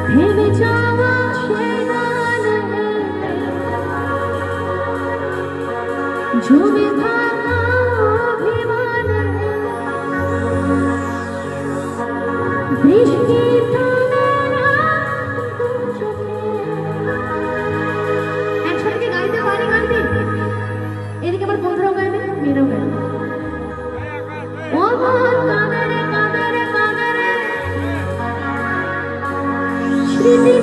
ভেবে যাওয়া সে গানে জমে থাকা অভিমানে বৃষ্টি একসাথে গাইতে পারি গানটি। এদিকে আমার বন্ধুরাও গাইবে, মেয়েরাও গাইবে। ও মন কাঁদে রে কাঁদে রে কাঁদে রে স্মৃতি